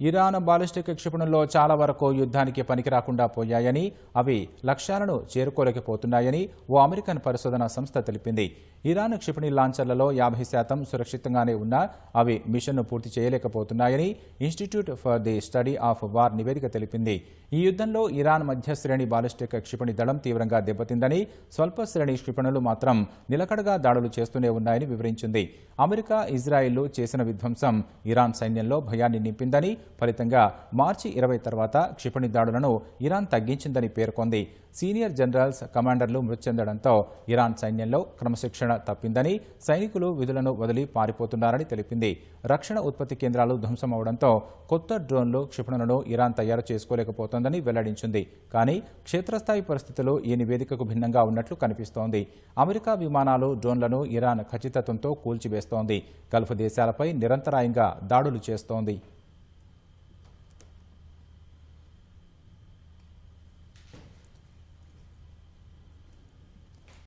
Iran ballistic క్షిపణుల్లో చాలా వరకు యుద్ధానికి పనికిరాకుండా పోయాయని, అవి లక్ష్యాలను చేరుకోలేకపోతున్నాయని ఓ అమెరికన్ పరిశోధనా సంస్థ తెలిపింది. ఇరాన్ క్షిపణి లాంచర్లలో 50% సురక్షితంగానే ఉన్నా అవి మిషన్ను పూర్తి చేయలేకపోతున్నాయని institute for the study of war నివేదిక తెలిపింది. ఈ యుద్ధంలో ఇరాన్ మధ్య శ్రేణి బాలిస్టిక్ క్షిపణి దళం తీవ్రంగా దెబ్బతిందని, స్వల్ప శ్రేణి క్షిపణులు మాత్రం నిలకడగా దాడులు చేస్తూనే ఉన్నాయని వివరించింది. అమెరికా, ఇజ్రాయిల్ చేసిన విధ్వంసం ఇరాన్ సైన్యంలో భయాన్ని నింపిందని, ఫలితంగా మార్చి 20 తర్వాత క్షిపణి దాడులను ఇరాన్ తగ్గించిందని పేర్కొంది. సీనియర్ జనరల్స్, కమాండర్లు మృతి చెందడంతో ఇరాన్ సైన్యంలో క్రమశిక్షణ తప్పిందని, సైనికులు విధులను వదిలి పారిపోతున్నారని తెలిపింది. రక్షణ ఉత్పత్తి కేంద్రాలు ధ్వంసమవడంతో కొత్త డ్రోన్లు, క్షిపణులను ఇరాన్ తయారు చేసుకోలేకపోతోందని వెల్లడించింది. కానీ క్షేత్రస్థాయి పరిస్థితులు ఈ నివేదికకు భిన్నంగా ఉన్నట్లు కనిపిస్తోంది. అమెరికా విమానాలు, డ్రోన్లను ఇరాన్ ఖచ్చితత్వంతో కూల్చివేస్తోంది. గల్ఫ్ దేశాలపై నిరంతరాయంగా దాడులు చేస్తోంది.